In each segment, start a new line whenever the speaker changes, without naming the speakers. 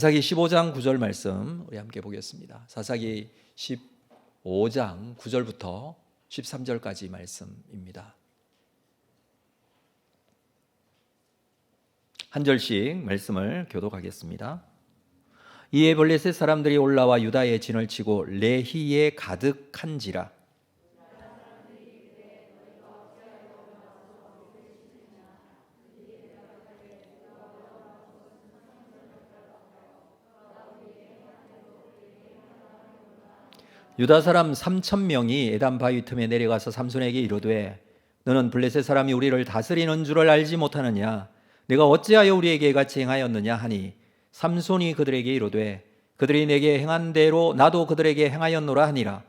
사사기 15장 9절 말씀 우리 함께 보겠습니다. 사사기 15장 9절부터 13절까지 말씀입니다. 한 절씩 말씀을 교독하겠습니다. 이에 블레셋 사람들이 올라와 유다의 진을 치고 레히에 가득한지라. 유다 사람 3,000명이 에단 바위 틈에 내려가서 삼손에게 이르되 너는 블레셋 사람이 우리를 다스리는 줄을 알지 못하느냐? 내가 어찌하여 우리에게 같이 행하였느냐 하니 삼손이 그들에게 이르되 그들이 내게 행한 대로 나도 그들에게 행하였노라 하니라.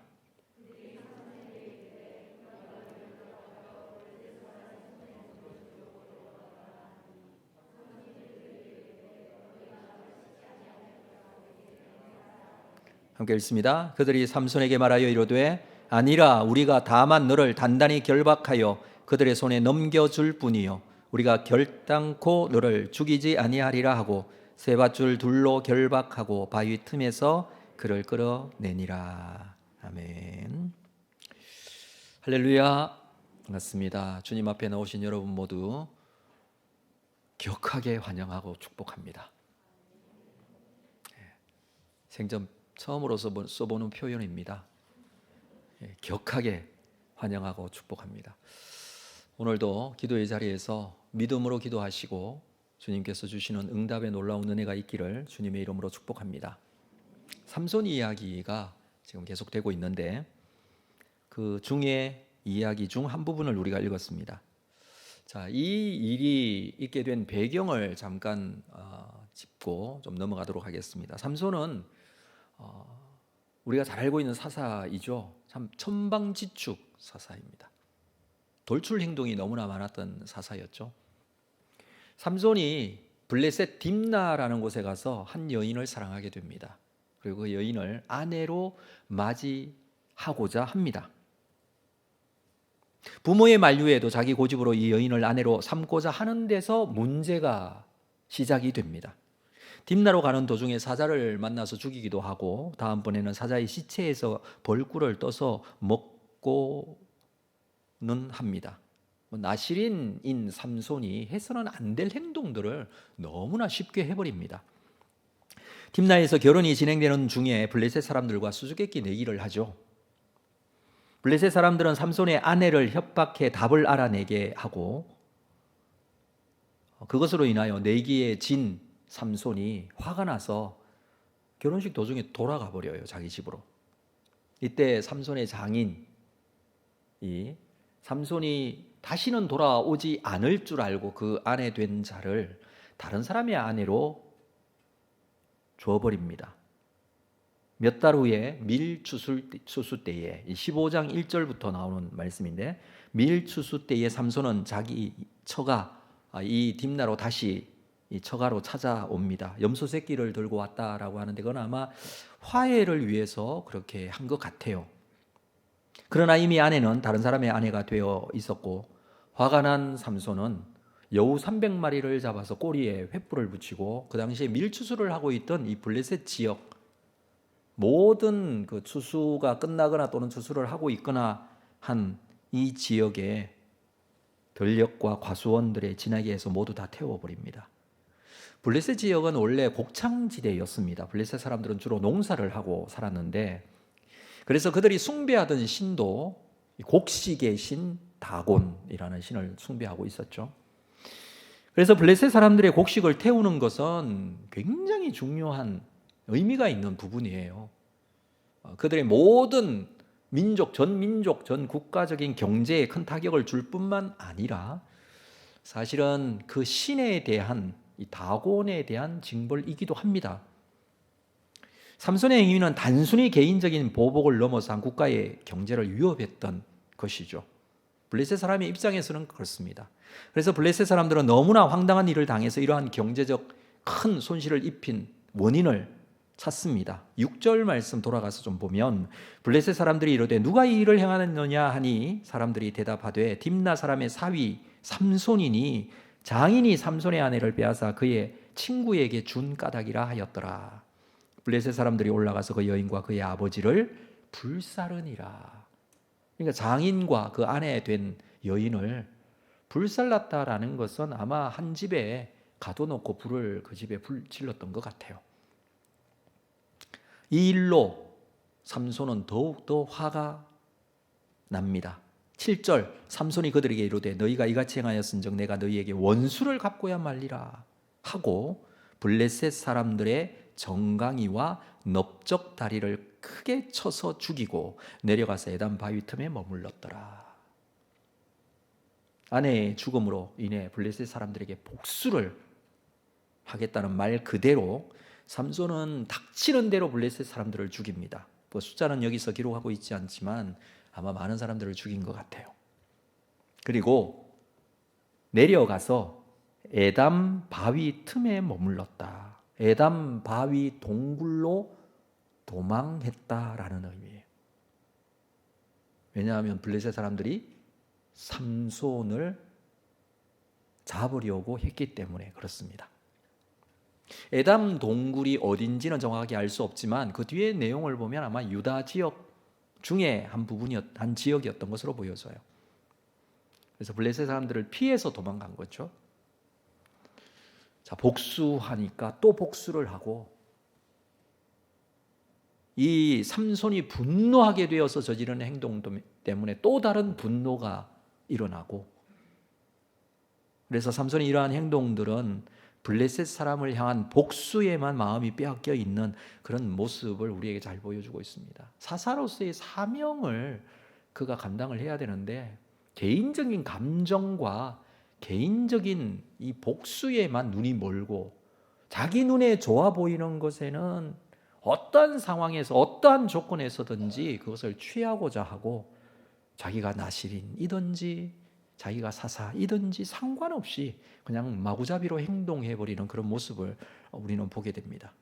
함께 읽습니다. 그들이 삼손에게 말하여 이르되 아니라 우리가 다만 너를 단단히 결박하여 그들의 손에 넘겨줄 뿐이요 우리가 결단코 너를 죽이지 아니하리라 하고 세 밧줄 둘로 결박하고 바위 틈에서 그를 끌어내니라. 아멘. 할렐루야. 반갑습니다. 주님 앞에 나오신 여러분 모두 격하게 환영하고 축복합니다. 생전 처음으로 써보는 표현입니다. 격하게 환영하고 축복합니다. 오늘도 기도의 자리에서 믿음으로 기도하시고 주님께서 주시는 응답의 놀라운 은혜가 있기를 주님의 이름으로 축복합니다. 삼손 이야기가 지금 계속되고 있는데 그 중에 이야기 중 한 부분을 우리가 읽었습니다. 자, 이 일이 있게 된 배경을 잠깐 짚고 좀 넘어가도록 하겠습니다. 삼손은 우리가 잘 알고 있는 사사이죠. 참 천방지축 사사입니다. 돌출 행동이 너무나 많았던 사사였죠. 삼손이 블레셋 딥나라는 곳에 가서 한 여인을 사랑하게 됩니다. 그리고 그 여인을 아내로 맞이하고자 합니다. 부모의 만류에도 자기 고집으로 이 여인을 아내로 삼고자 하는 데서 문제가 시작이 됩니다. 딥나로 가는 도중에 사자를 만나서 죽이기도 하고 다음번에는 사자의 시체에서 벌꿀을 떠서 먹고는 합니다. 나실인인 삼손이 해서는 안 될 행동들을 너무나 쉽게 해버립니다. 딥나에서 결혼이 진행되는 중에 블레셋 사람들과 수수께끼 내기를 하죠. 블레셋 사람들은 삼손의 아내를 협박해 답을 알아내게 하고 그것으로 인하여 내기에 진 삼손이 화가 나서 결혼식 도중에 돌아가 버려요. 자기 집으로. 이때 삼손의 장인이 삼손이 다시는 돌아오지 않을 줄 알고 그 아내 된 자를 다른 사람의 아내로 줘버립니다. 몇 달 후에 밀추수 때에 15장 1절부터 나오는 말씀인데 밀추수 때에 삼손은 자기 처가 이 딥나로 다시 이 처가로 찾아옵니다. 염소 새끼를 들고 왔다라고 하는데 그건 아마 화해를 위해서 그렇게 한 것 같아요. 그러나 이미 아내는 다른 사람의 아내가 되어 있었고 화가 난 삼손은 여우 300마리를 잡아서 꼬리에 횃불을 붙이고 그 당시에 밀추수를 하고 있던 이 블레셋 지역 모든 그 추수가 끝나거나 또는 추수를 하고 있거나 한 이 지역에 들녘과 과수원들의 지나기에서 모두 다 태워버립니다. 블레셋 지역은 원래 곡창지대였습니다. 블레셋 사람들은 주로 농사를 하고 살았는데 그래서 그들이 숭배하던 신도 곡식의 신 다곤이라는 신을 숭배하고 있었죠. 그래서 블레셋 사람들의 곡식을 태우는 것은 굉장히 중요한 의미가 있는 부분이에요. 그들의 모든 민족, 전 국가적인 경제에 큰 타격을 줄 뿐만 아니라 사실은 그 신에 대한 이 다곤에 대한 징벌이기도 합니다. 삼손의 행위는 단순히 개인적인 보복을 넘어서 한 국가의 경제를 위협했던 것이죠. 블레셋 사람의 입장에서는 그렇습니다. 그래서 블레셋 사람들은 너무나 황당한 일을 당해서 이러한 경제적 큰 손실을 입힌 원인을 찾습니다. 6절 말씀 돌아가서 좀 보면 블레셋 사람들이 이르되 누가 이 일을 행하느냐 하니 사람들이 대답하되 딥나 사람의 사위 삼손이니 장인이 삼손의 아내를 빼앗아 그의 친구에게 준 까닭이라 하였더라. 블레셋 사람들이 올라가서 그 여인과 그의 아버지를 불사르니라. 그러니까 장인과 그 아내 된 여인을 불살랐다라는 것은 아마 한 집에 가둬놓고 불을 그 집에 질렀던 것 같아요. 이 일로 삼손은 더욱더 화가 납니다. 7절 삼손이 그들에게 이르되 너희가 이같이 행하였은즉 내가 너희에게 원수를 갚고야 말리라 하고 블레셋 사람들의 정강이와 넓적 다리를 크게 쳐서 죽이고 내려가서 에단 바위 틈에 머물렀더라. 아내의 죽음으로 인해 블레셋 사람들에게 복수를 하겠다는 말 그대로 삼손은 닥치는 대로 블레셋 사람들을 죽입니다. 뭐 숫자는 여기서 기록하고 있지 않지만 아마 많은 사람들을 죽인 것 같아요. 그리고 내려가서 에담 바위 틈에 머물렀다. 에담 바위 동굴로 도망했다라는 의미예요. 왜냐하면 블레셋 사람들이 삼손을 잡으려고 했기 때문에 그렇습니다. 에담 동굴이 어딘지는 정확하게 알 수 없지만 그 뒤에 내용을 보면 아마 유다 지역 중에 한 지역이었던 것으로 보여져요. 그래서 블레셋 사람들을 피해서 도망간 거죠. 자, 복수하니까 또 복수를 하고 이 삼손이 분노하게 되어서 저지르는 행동 때문에 또 다른 분노가 일어나고, 그래서 삼손이 이러한 행동들은 블레셋 사람을 향한 복수에만 마음이 빼앗겨 있는 그런 모습을 우리에게 잘 보여주고 있습니다. 사사로서의 사명을 그가 감당을 해야 되는데 개인적인 감정과 개인적인 이 복수에만 눈이 멀고 자기 눈에 좋아 보이는 것에는 어떠한 상황에서 어떠한 조건에서든지 그것을 취하고자 하고 자기가 나실인이든지 자기가 사사이든지 상관없이 그냥 마구잡이로 행동해버리는 그런 모습을 우리는 보게 됩니다.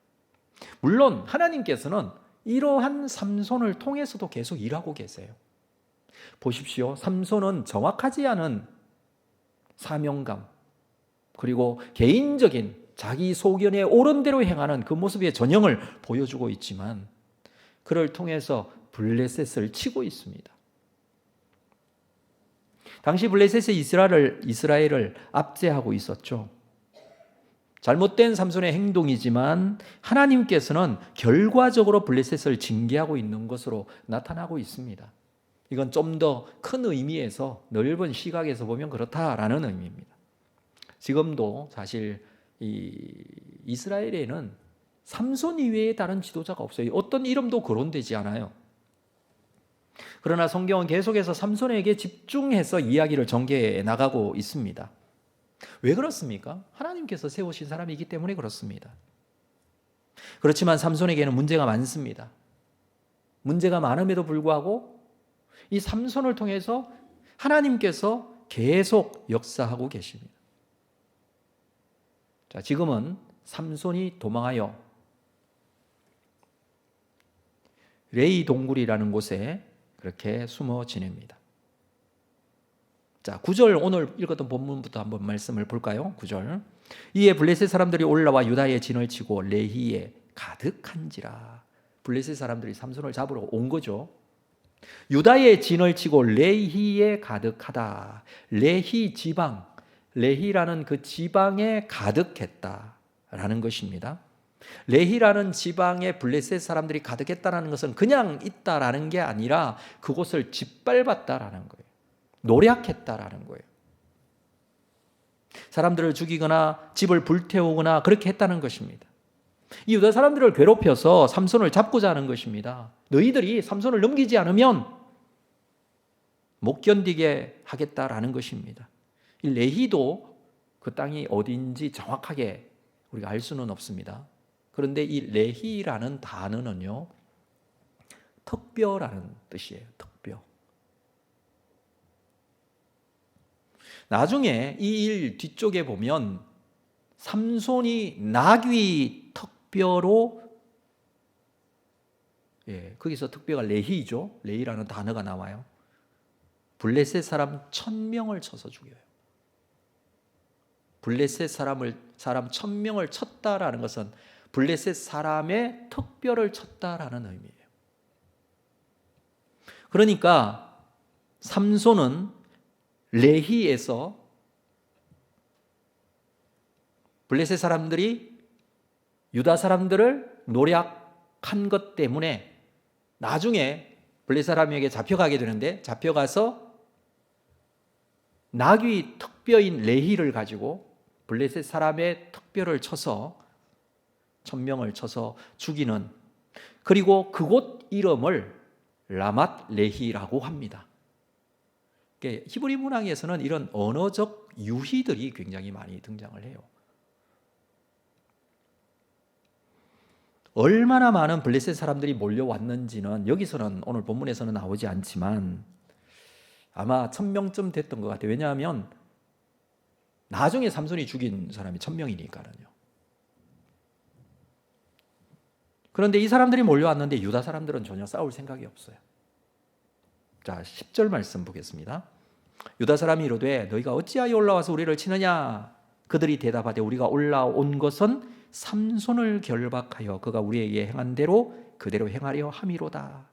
물론 하나님께서는 이러한 삼손을 통해서도 계속 일하고 계세요. 보십시오. 삼손은 정확하지 않은 사명감 그리고 개인적인 자기 소견에 옳은 대로 행하는 그 모습의 전형을 보여주고 있지만 그를 통해서 블레셋을 치고 있습니다. 당시 블레셋이 이스라엘을 압제하고 있었죠. 잘못된 삼손의 행동이지만 하나님께서는 결과적으로 블레셋을 징계하고 있는 것으로 나타나고 있습니다. 이건 좀 더 큰 의미에서 넓은 시각에서 보면 그렇다라는 의미입니다. 지금도 사실 이스라엘에는 삼손 이외에 다른 지도자가 없어요. 어떤 이름도 거론되지 않아요. 그러나 성경은 계속해서 삼손에게 집중해서 이야기를 전개해 나가고 있습니다. 왜 그렇습니까? 하나님께서 세우신 사람이기 때문에 그렇습니다. 그렇지만 삼손에게는 문제가 많습니다. 문제가 많음에도 불구하고 이 삼손을 통해서 하나님께서 계속 역사하고 계십니다. 자, 지금은 삼손이 도망하여 레이 동굴이라는 곳에 그렇게 숨어 지냅니다. 자, 9절 오늘 읽었던 본문부터 한번 말씀을 볼까요? 9절. 이에 블레셋 사람들이 올라와 유다의 진을 치고 레히에 가득한지라. 블레셋 사람들이 삼손을 잡으러 온 거죠. 유다의 진을 치고 레히에 가득하다. 레히 지방, 레히라는 그 지방에 가득했다라는 것입니다. 레히라는 지방에 블레셋 사람들이 가득했다는 것은 그냥 있다라는 게 아니라 그곳을 짓밟았다라는 거예요. 노략했다라는 거예요. 사람들을 죽이거나 집을 불태우거나 그렇게 했다는 것입니다. 이 유다 사람들을 괴롭혀서 삼손을 잡고자 하는 것입니다. 너희들이 삼손을 넘기지 않으면 못 견디게 하겠다라는 것입니다. 이 레히도 그 땅이 어딘지 정확하게 우리가 알 수는 없습니다. 그런데 이 레히라는 단어는요, 턱뼈라는 뜻이에요. 턱뼈. 나중에 이 일 뒤쪽에 보면 삼손이 나귀 턱뼈로, 거기서 턱뼈가 레히죠. 레히라는 단어가 나와요. 블레셋 사람 1000명을 쳐서 죽여요. 블레셋 사람 1000명을 쳤다라는 것은 블레셋 사람의 특별을 쳤다라는 의미예요. 그러니까 삼손은 레히에서 블레셋 사람들이 유다 사람들을 노략한 것 때문에 나중에 블레셋 사람에게 잡혀가게 되는데, 잡혀가서 나귀 특뼈인 레히를 가지고 블레셋 사람의 특뼈를 쳐서 1000명을 쳐서 죽이는, 그리고 그곳 이름을 라맛 레히라고 합니다. 히브리 문학에서는 이런 언어적 유희들이 굉장히 많이 등장을 해요. 얼마나 많은 블레셋 사람들이 몰려왔는지는 여기서는, 오늘 본문에서는 나오지 않지만 아마 1000명쯤 됐던 것 같아요. 왜냐하면 나중에 삼손이 죽인 사람이 1000명이니까요. 그런데 이 사람들이 몰려왔는데 유다 사람들은 전혀 싸울 생각이 없어요. 자, 10절 말씀 보겠습니다. 유다 사람이 이르되 너희가 어찌하여 올라와서 우리를 치느냐? 그들이 대답하되 우리가 올라온 것은 삼손을 결박하여 그가 우리에게 행한 대로 그대로 행하려 함이로다.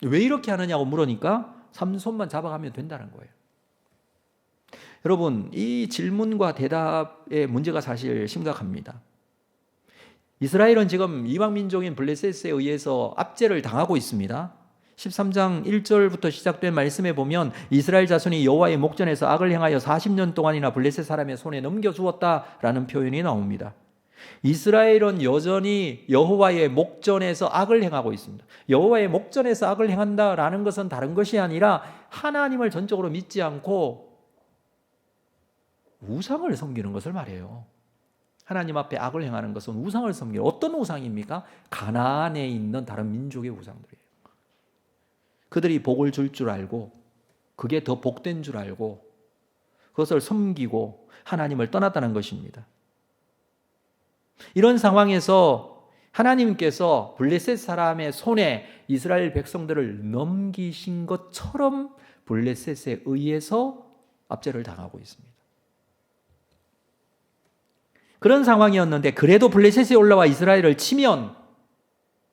왜 이렇게 하느냐고 물으니까 삼손만 잡아가면 된다는 거예요. 여러분, 이 질문과 대답의 문제가 사실 심각합니다. 이스라엘은 지금 이방 민족인 블레셋에 의해서 압제를 당하고 있습니다. 13장 1절부터 시작된 말씀에 보면 이스라엘 자손이 여호와의 목전에서 악을 행하여 40년 동안이나 블레셋 사람의 손에 넘겨주었다라는 표현이 나옵니다. 이스라엘은 여전히 여호와의 목전에서 악을 행하고 있습니다. 여호와의 목전에서 악을 행한다라는 것은 다른 것이 아니라 하나님을 전적으로 믿지 않고 우상을 섬기는 것을 말해요. 하나님 앞에 악을 행하는 것은 우상을 섬기는, 어떤 우상입니까? 가나안에 있는 다른 민족의 우상들이에요. 그들이 복을 줄 줄 알고 그게 더 복된 줄 알고 그것을 섬기고 하나님을 떠났다는 것입니다. 이런 상황에서 하나님께서 블레셋 사람의 손에 이스라엘 백성들을 넘기신 것처럼 블레셋에 의해서 압제를 당하고 있습니다. 그런 상황이었는데 그래도 블레셋에 올라와 이스라엘을 치면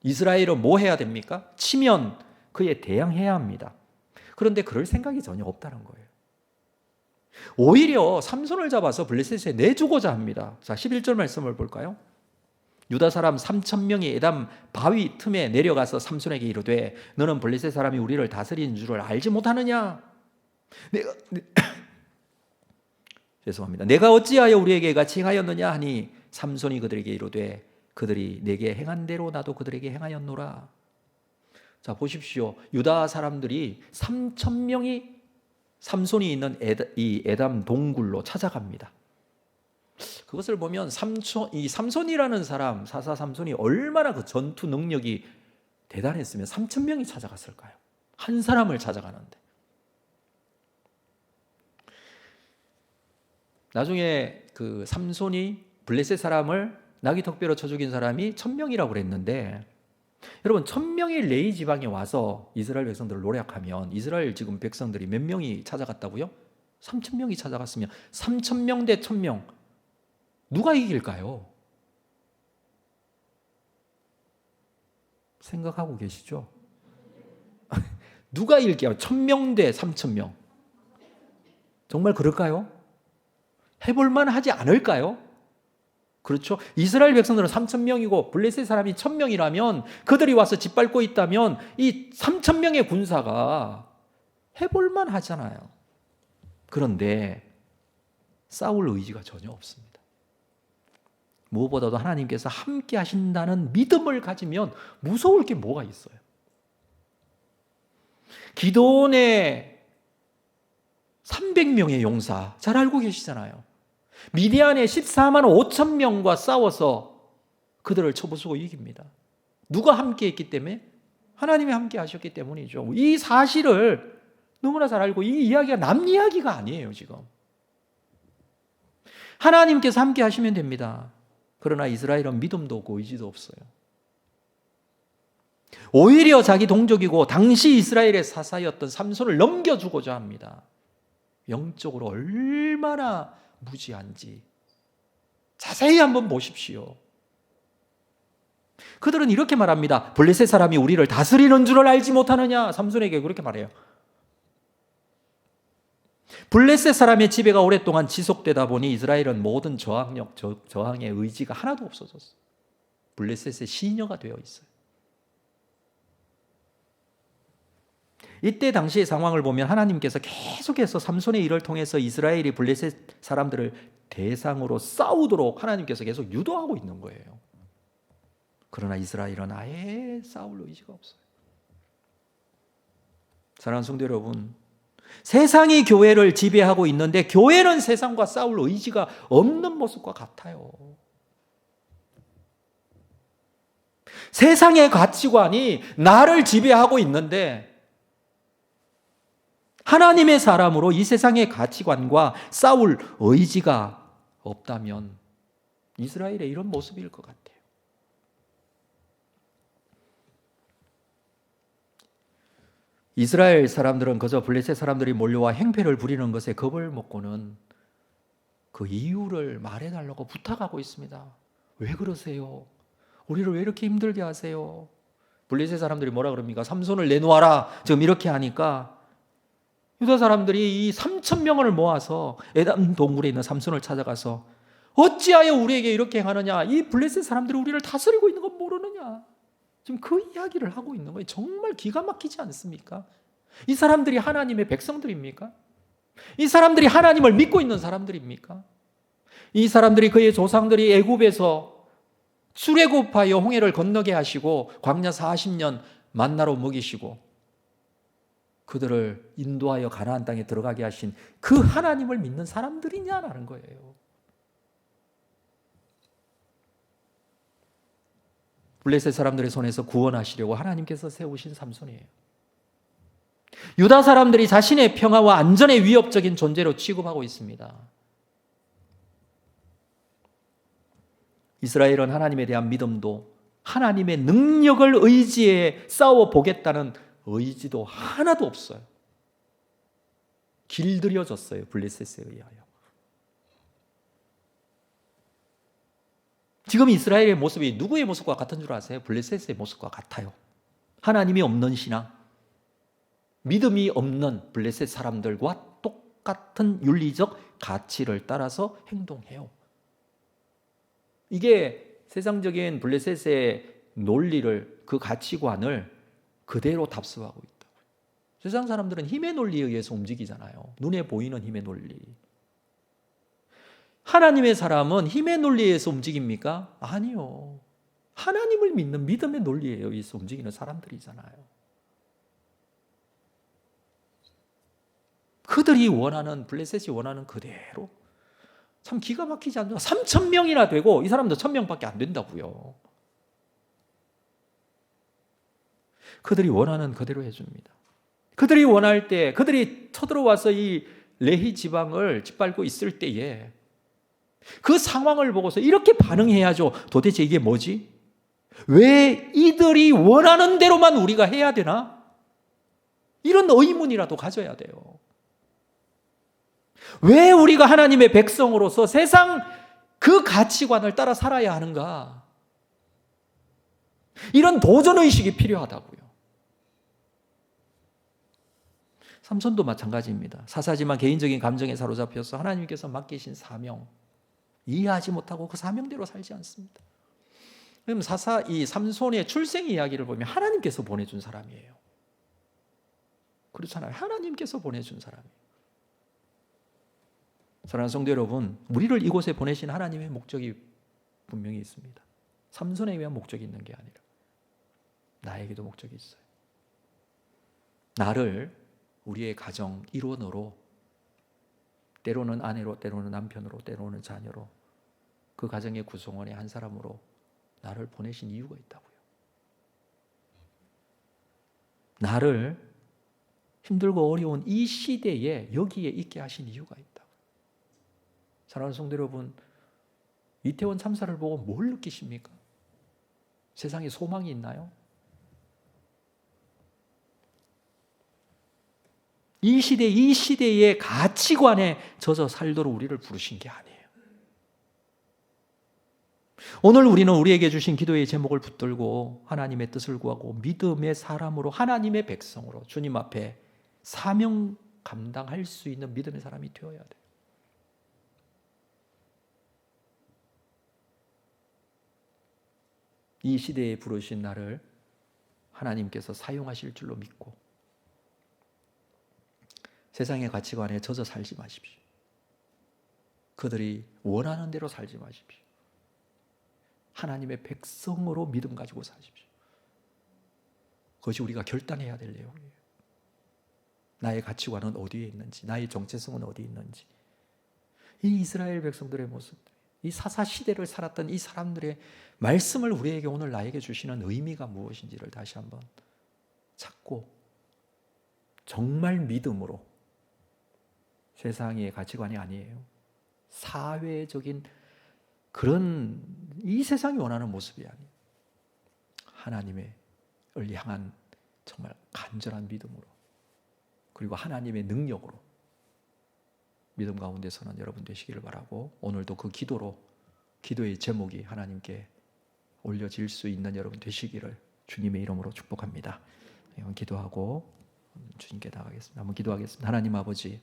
이스라엘은 뭐 해야 됩니까? 치면 그에 대항해야 합니다. 그런데 그럴 생각이 전혀 없다는 거예요. 오히려 삼손을 잡아서 블레셋에 내주고자 합니다. 자, 11절 말씀을 볼까요? 유다 사람 3000명이 에담 바위 틈에 내려가서 삼손에게 이르되 너는 블레셋 사람이 우리를 다스리는 줄을 알지 못하느냐? 죄송합니다. 내가 어찌하여 우리에게 같이 행하였느냐 하니 삼손이 그들에게 이르되 그들이 내게 행한 대로 나도 그들에게 행하였노라. 자, 보십시오. 유다 사람들이 3000명이 삼손이 있는 이 에담 동굴로 찾아갑니다. 그것을 보면 이 삼손이라는 사람, 사사 삼손이 얼마나 그 전투 능력이 대단했으면 3000명이 찾아갔을까요? 한 사람을 찾아가는데. 나중에 그 삼손이 블레셋 사람을 나귀 턱뼈로 쳐 죽인 사람이 1000명이라고 그랬는데, 여러분 1000명이 레이 지방에 와서 이스라엘 백성들을 노략하면 이스라엘 지금 백성들이 몇 명이 찾아갔다고요? 3000명이 찾아갔으면 3000명 대 1000명 누가 이길까요? 생각하고 계시죠? 누가 이길까요? 1000명 대 3000명 정말 그럴까요? 해볼만 하지 않을까요? 그렇죠? 이스라엘 백성들은 3000명이고 블레셋 사람이 1000명이라면 그들이 와서 짓밟고 있다면 이 3000명의 군사가 해볼만 하잖아요. 그런데 싸울 의지가 전혀 없습니다. 무엇보다도 하나님께서 함께 하신다는 믿음을 가지면 무서울 게 뭐가 있어요? 기드온의 300명의 용사 잘 알고 계시잖아요. 미디안의 14만 5천 명과 싸워서 그들을 쳐부수고 이깁니다. 누가 함께 했기 때문에? 하나님이 함께 하셨기 때문이죠. 이 사실을 너무나 잘 알고, 이 이야기가 남 이야기가 아니에요. 지금 하나님께서 함께 하시면 됩니다. 그러나 이스라엘은 믿음도 없고 의지도 없어요. 오히려 자기 동족이고 당시 이스라엘의 사사였던 삼손을 넘겨주고자 합니다. 영적으로 얼마나 무지한지 자세히 한번 보십시오. 그들은 이렇게 말합니다. 블레셋 사람이 우리를 다스리는 줄을 알지 못하느냐. 삼손에게 그렇게 말해요. 블레셋 사람의 지배가 오랫동안 지속되다 보니 이스라엘은 모든 저항력, 저항의 의지가 하나도 없어졌어요. 블레셋의 시녀가 되어 있어요. 이때 당시의 상황을 보면 하나님께서 계속해서 삼손의 일을 통해서 이스라엘이 블레셋 사람들을 대상으로 싸우도록 하나님께서 계속 유도하고 있는 거예요. 그러나 이스라엘은 아예 싸울 의지가 없어요. 사랑하는 성도 여러분, 세상이 교회를 지배하고 있는데 교회는 세상과 싸울 의지가 없는 모습과 같아요. 세상의 가치관이 나를 지배하고 있는데 하나님의 사람으로 이 세상의 가치관과 싸울 의지가 없다면 이스라엘의 이런 모습일 것 같아요. 이스라엘 사람들은 그저 블레셋 사람들이 몰려와 행패를 부리는 것에 겁을 먹고는 그 이유를 말해달라고 부탁하고 있습니다. 왜 그러세요? 우리를 왜 이렇게 힘들게 하세요? 블레셋 사람들이 뭐라 그럽니까? 삼손을 내놓아라. 지금 이렇게 하니까 유다 사람들이 이 3,000명을 모아서 에담 동굴에 있는 삼손을 찾아가서 어찌하여 우리에게 이렇게 하느냐? 이 블레셋 사람들이 우리를 다스리고 있는 건 모르느냐? 지금 그 이야기를 하고 있는 거예요. 정말 기가 막히지 않습니까? 이 사람들이 하나님의 백성들입니까? 이 사람들이 하나님을 믿고 있는 사람들입니까? 이 사람들이 그의 조상들이 애굽에서 출애굽하여 홍해를 건너게 하시고 광야 40년 만나로 먹이시고 그들을 인도하여 가나안 땅에 들어가게 하신 그 하나님을 믿는 사람들이냐라는 거예요. 블레셋 사람들의 손에서 구원하시려고 하나님께서 세우신 삼손이에요. 유다 사람들이 자신의 평화와 안전의 위협적인 존재로 취급하고 있습니다. 이스라엘은 하나님에 대한 믿음도 하나님의 능력을 의지해 싸워 보겠다는 의지도 하나도 없어요. 길들여졌어요. 블레셋에 의하여. 지금 이스라엘의 모습이 누구의 모습과 같은 줄 아세요? 블레셋의 모습과 같아요. 하나님이 없는 신앙, 믿음이 없는 블레셋 사람들과 똑같은 윤리적 가치를 따라서 행동해요. 이게 세상적인 블레셋의 논리를, 그 가치관을 그대로 답습하고 있다. 세상 사람들은 힘의 논리에 의해서 움직이잖아요. 눈에 보이는 힘의 논리. 하나님의 사람은 힘의 논리에 의해서 움직입니까? 아니요. 하나님을 믿는 믿음의 논리에 의해서 움직이는 사람들이잖아요. 그들이 원하는, 블레셋이 원하는 그대로. 참 기가 막히지 않죠? 3,000명이나 되고 이 사람도 1,000명밖에 안 된다고요. 그들이 원하는 그대로 해줍니다. 그들이 원할 때, 그들이 쳐들어와서 이 레히 지방을 짓밟고 있을 때에 그 상황을 보고서 이렇게 반응해야죠. 도대체 이게 뭐지? 왜 이들이 원하는 대로만 우리가 해야 되나? 이런 의문이라도 가져야 돼요. 왜 우리가 하나님의 백성으로서 세상 그 가치관을 따라 살아야 하는가? 이런 도전의식이 필요하다고요. 삼손도 마찬가지입니다. 사사지만 개인적인 감정에 사로잡혀서 하나님께서 맡기신 사명, 이해하지 못하고 그 사명대로 살지 않습니다. 그럼 이 삼손의 출생 이야기를 보면 하나님께서 보내준 사람이에요. 그렇잖아요. 하나님께서 보내준 사람이에요. 사랑하는 성도 여러분, 우리를 이곳에 보내신 하나님의 목적이 분명히 있습니다. 삼손에 의한 목적이 있는 게 아니라 나에게도 목적이 있어요. 나를 우리의 가정 일원으로, 때로는 아내로, 때로는 남편으로, 때로는 자녀로, 그 가정의 구성원의 한 사람으로 나를 보내신 이유가 있다고요. 나를 힘들고 어려운 이 시대에 여기에 있게 하신 이유가 있다고요. 사랑하는 성도 여러분, 이태원 참사를 보고 뭘 느끼십니까? 세상에 소망이 있나요? 이 시대의 가치관에 젖어 살도록 우리를 부르신 게 아니에요. 오늘 우리는 우리에게 주신 기도의 제목을 붙들고 하나님의 뜻을 구하고 믿음의 사람으로, 하나님의 백성으로 주님 앞에 사명 감당할 수 있는 믿음의 사람이 되어야 돼요. 이 시대에 부르신 나를 하나님께서 사용하실 줄로 믿고 세상의 가치관에 젖어 살지 마십시오. 그들이 원하는 대로 살지 마십시오. 하나님의 백성으로 믿음 가지고 사십시오. 그것이 우리가 결단해야 될 내용이에요. 나의 가치관은 어디에 있는지, 나의 정체성은 어디에 있는지. 이 이스라엘 백성들의 모습, 이 사사시대를 살았던 이 사람들의 말씀을 우리에게 오늘 나에게 주시는 의미가 무엇인지를 다시 한번 찾고 정말 믿음으로, 세상의 가치관이 아니에요, 사회적인 그런 이 세상이 원하는 모습이 아니에요, 하나님을 향한 정말 간절한 믿음으로, 그리고 하나님의 능력으로 믿음 가운데 서는 여러분 되시기를 바라고, 오늘도 그 기도의 제목이 하나님께 올려질 수 있는 여러분 되시기를 주님의 이름으로 축복합니다. 기도하고 주님께 나가겠습니다. 한번 기도하겠습니다. 하나님 아버지,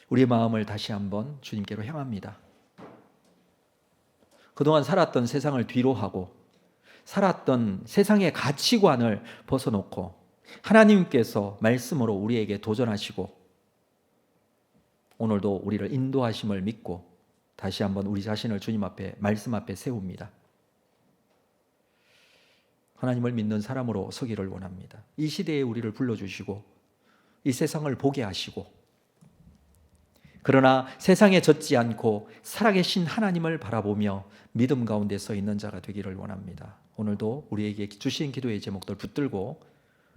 우리의 마음을 다시 한번 주님께로 향합니다. 그동안 살았던 세상을 뒤로하고 살았던 세상의 가치관을 벗어놓고 하나님께서 말씀으로 우리에게 도전하시고 오늘도 우리를 인도하심을 믿고 다시 한번 우리 자신을 주님 앞에, 말씀 앞에 세웁니다. 하나님을 믿는 사람으로 서기를 원합니다. 이 시대에 우리를 불러주시고 이 세상을 보게 하시고, 그러나 세상에 젖지 않고 살아계신 하나님을 바라보며 믿음 가운데 서 있는 자가 되기를 원합니다. 오늘도 우리에게 주신 기도의 제목들 붙들고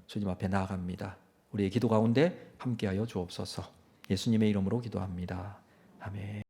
주님 앞에 나아갑니다. 우리의 기도 가운데 함께하여 주옵소서. 예수님의 이름으로 기도합니다. 아멘.